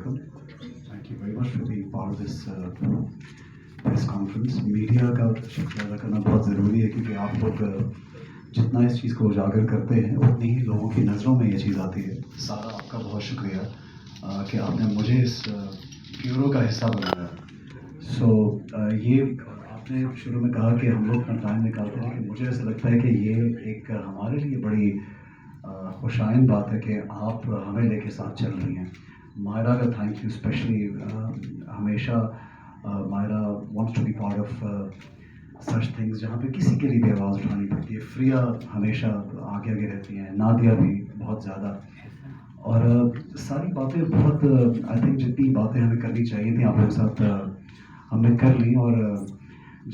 alaikum. Thank you very much for being part of this press conference. Media का शुक्रिया अदा करना बहुत ज़रूरी है क्योंकि आप लोग जितना इस चीज़ को उजागर करते हैं उतनी ही लोगों की नज़रों में ये चीज़ आती है. सारा आपका बहुत शुक्रिया कि आपने मुझे इस ब्यूरो का हिस्सा बनाया. ये आपने शुरू में कहा कि हम लोग अपना टाइम निकालते हैं, लेकिन मुझे ऐसा लगता है कि ये एक हमारे लिए बड़ी खुशाइन बात है कि आप हमें लेके साथ चल रही हैं. मायरा का थैंक यू स्पेशली. हमेशा Maira wants to be part of such things जहाँ पे किसी के लिए भी आवाज़ उठानी पड़ती है. फ्रिया हमेशा आगे आगे रहती हैं, नादिया भी बहुत ज़्यादा. और सारी बातें बहुत आई थिंक जितनी बातें हमें करनी चाहिए थी आप लोगों के साथ हमने कर ली. और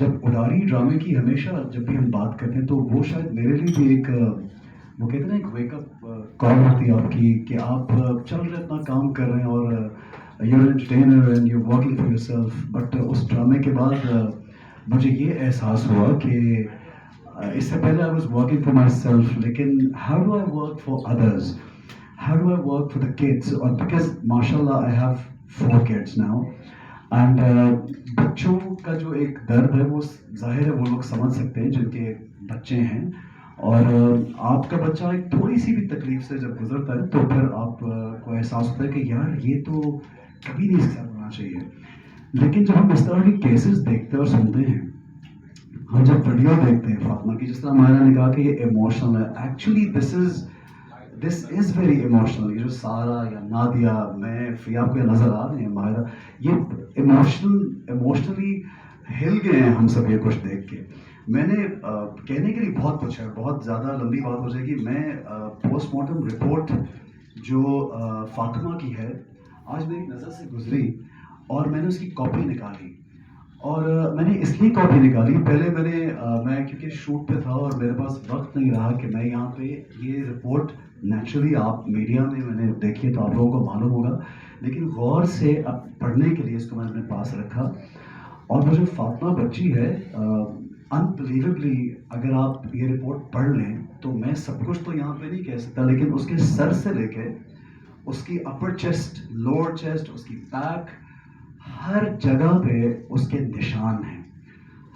जब उडारी ड्रामे की हमेशा जब भी हम बात करते हैं तो वो शायद मेरे लिए भी एक वो कहते हैं ना एक वेकअप कॉल होती है आपकी कि आप चल रहे अपना काम कर रहे हैं और you're entertainer and you're working for yourself. But उस ड्रामे के बाद मुझे ये एहसास हुआ कि इससे पहले I was working for myself, लेकिन how do I work for others, how do I work for the kids. और बिकॉज माशाल्लाह I have 4 kids now and बच्चों का जो एक दर्द है वो जाहिर है वो लोग समझ सकते हैं जिनके बच्चे हैं. और आपका बच्चा एक थोड़ी सी भी तकलीफ से जब गुजरता है तो फिर आपको एहसास होता है कि यार ये तो कभी नहीं इसके साथ होना चाहिए. लेकिन जब हम इस तरह के केसेस देखते हैं और सुनते हैं, हम जब वीडियो देखते हैं फातिमा की, जिस तरह मायरा ने कहा कि ये इमोशनल है, actually this is very emotional. ये जो सारा या नादिया मैं फिर आपको ये नज़र आ रहे हैं मायरा, ये इमोशनली हिल गए हैं हम सब ये कुछ देख के. मैंने कहने के लिए बहुत कुछ है, बहुत ज़्यादा लंबी बात हो जाएगी. मैं पोस्टमार्टम रिपोर्ट जो फातिमा की है आज मेरी नज़र से गुजरी और मैंने उसकी कॉपी निकाली. और मैंने इसलिए कॉपी निकाली, पहले मैं क्योंकि शूट पे था और मेरे पास वक्त नहीं रहा कि मैं यहाँ पे ये रिपोर्ट नेचुरली आप मीडिया में मैंने देखी है तो आप लोगों को मालूम होगा, लेकिन गौर से अब पढ़ने के लिए इसको मैंने अपने पास रखा. और वो जो फातिमा बच्ची है अनबिलीवेबली अगर आप ये रिपोर्ट पढ़ लें तो मैं सब कुछ तो यहाँ पे नहीं कह सकता, लेकिन उसके सर से लेके उसकी अपर चेस्ट, लोअर चेस्ट, उसकी बैक, हर जगह पे उसके निशान हैं.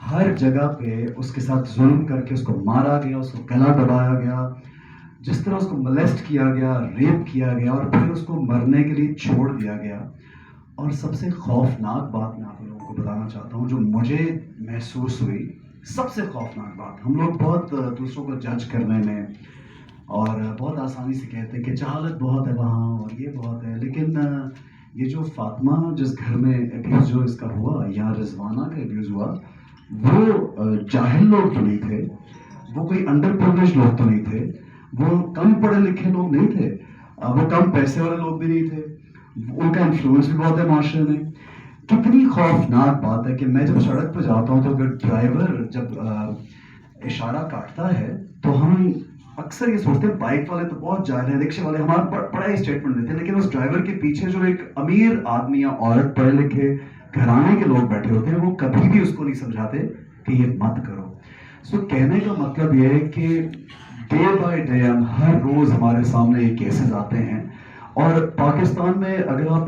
हर जगह पे उसके साथ जुल्म करके उसको मारा गया, उसको गला दबाया गया, जिस तरह उसको मोलेस्ट किया गया, रेप किया गया और फिर उसको मरने के लिए छोड़ दिया गया. और सबसे खौफनाक बात मैं आप लोगों को बताना चाहता हूँ जो मुझे महसूस हुई, सबसे खौफनाक बात. हम लोग बहुत दूसरों को जज करने में और बहुत आसानी से कहते हैं कि जहालत बहुत है वहाँ और ये बहुत है, लेकिन ये जो फातिमा जिस घर में अब्यूज़ जो इसका हुआ या रिजवाना का अब्यूज़ हुआ, वो जाहिल लोग तो नहीं थे, वो कोई अंडर प्रिविलेज्ड लोग तो नहीं थे, वो कम पढ़े लिखे लोग नहीं थे, वो कम पैसे वाले लोग भी नहीं थे, उनका इन्फ्लुएंस भी बहुत है माशरे में. कितनी खौफनाक बात है कि मैं जब सड़क पर जाता हूँ तो अगर ड्राइवर जब इशारा काटता है तो हम अक्सर ये सोचते हैं बाइक वाले तो बहुत जा रहे हैं, रिक्शे वाले हमारा बड़ा ही स्टेटमेंट देते हैं, लेकिन उस ड्राइवर के पीछे जो एक अमीर आदमी या औरत पढ़े लिखे घराने के लोग बैठे होते हैं वो कभी भी उसको नहीं समझाते कि ये मत करो. सो कहने का मतलब ये है कि डे बाय डे हर रोज हमारे सामने ये केसेस आते हैं. और पाकिस्तान में अगर आप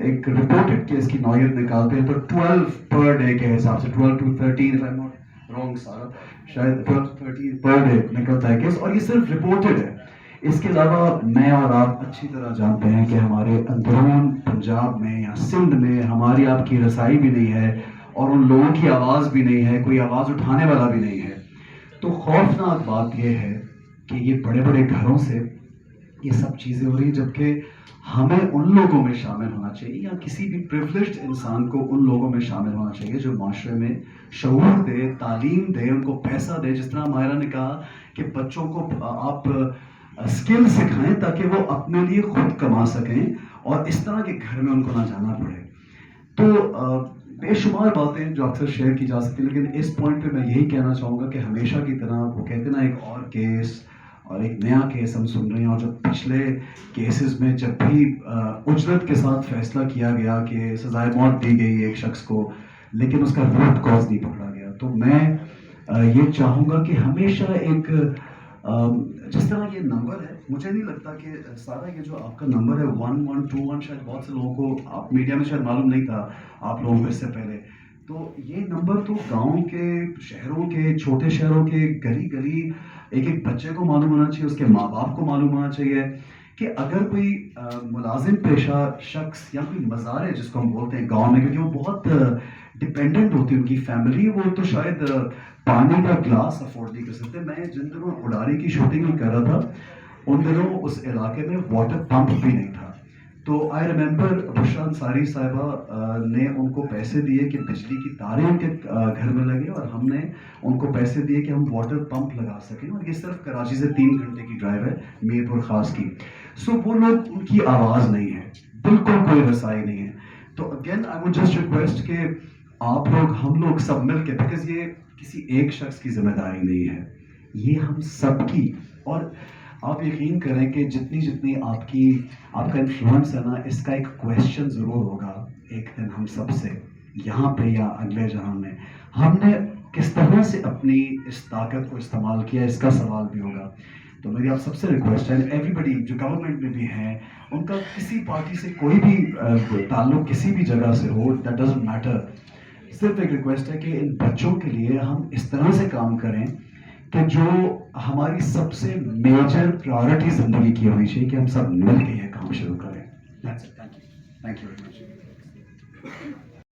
एक रिपोर्टेड केस की नौयत निकालते हैं तो 12 पर डे के हिसाब से 12 to 13 if I'm not wrong सारा, शायद 12 to 13 पर डे निकलता है केस. और ये सिर्फ रिपोर्टेड है. इसके अलावा मैं और आप अच्छी तरह जानते हैं कि हमारे अंदरून पंजाब में या सिंध में हमारी आपकी रसाई भी नहीं है और उन लोगों की आवाज़ भी नहीं है, कोई आवाज़ उठाने वाला भी नहीं है. तो खौफनाक बात यह है कि ये बड़े बड़े घरों से ये सब चीज़ें हो रही हैं, जबकि हमें उन लोगों में शामिल होना चाहिए या किसी भी प्रिविलेज्ड इंसान को उन लोगों में शामिल होना चाहिए जो माशरे में शऊर दे, तालीम दे, उनको पैसा दे. जिस तरह मायरा ने कहा कि बच्चों को आप स्किल सिखाएं ताकि वो अपने लिए खुद कमा सकें और इस तरह के घर में उनको ना जाना पड़े. तो बेशुमार बातें जो अक्सर शेयर की जा सकती है, लेकिन इस पॉइंट पे मैं यही कहना चाहूँगा कि हमेशा की तरह वो कहते ना एक और केस और एक नया केस हम सुन रहे हैं. और जो पिछले केसेस में जब भी उजरत के साथ फैसला किया गया कि सजाए मौत दी गई एक शख्स को, लेकिन उसका रूट कॉज नहीं पकड़ा गया. तो मैं ये चाहूँगा कि हमेशा एक जिस तरह ये नंबर है, मुझे नहीं लगता कि सारा ये जो आपका नंबर है 1121, शायद बहुत से लोगों को आप मीडिया में शायद मालूम नहीं था आप लोगों को इससे पहले। तो ये नंबर तो गांव के, शहरों के, छोटे शहरों के, गली गली एक एक बच्चे को मालूम होना चाहिए, उसके माँ बाप को मालूम होना चाहिए कि अगर कोई मुलाजिम पेशा शख्स या कोई मज़ार जिसको हम बोलते हैं गांव में, क्योंकि वो बहुत डिपेंडेंट होती है उनकी फैमिली, वो तो शायद पानी का ग्लास अफोर्ड नहीं कर सकते। मैं जिन दिनों उड़ारी की शूटिंग भी कर रहा था, उन दिनों उस इलाके में वाटर पंप भी नहीं था। तो आई रिमेंबर बुशरा अंसारी साहिबा ने उनको पैसे दिए कि बिजली की तारें उनके घर में लगे, और हमने उनको पैसे दिए कि हम वाटर पंप लगा सकें, और ये सिर्फ कराची से 3 घंटे की ड्राइव है, मीरपुर खास की। सो वो लोग, उनकी आवाज़ नहीं है, बिल्कुल कोई रसाई नहीं है। तो again I would just request कि आप लोग, हम लोग सब मिल के, बिकॉज ये किसी एक शख्स की जिम्मेदारी नहीं है, ये हम सब की। और आप यकीन करें कि जितनी जितनी आपका इन्फ्लुएंस है ना, इसका एक क्वेश्चन ज़रूर होगा एक दिन हम सब से, यहाँ पे या अगले जहां में, हमने किस तरह से अपनी इस ताकत को इस्तेमाल किया, इसका सवाल भी होगा। तो मेरी आप सबसे रिक्वेस्ट है, एवरीबडी जो गवर्नमेंट में भी हैं, उनका किसी पार्टी से कोई भी ताल्लुक किसी भी जगह से हो, दैट डजंट मैटर, सिर्फ एक रिक्वेस्ट है कि इन बच्चों के लिए हम इस तरह से काम करें कि जो हमारी सबसे मेजर प्रायोरिटी जिंदगी की होनी चाहिए, कि हम सब मिल के ये काम शुरू करें। That's it. Thank you. Thank you very much.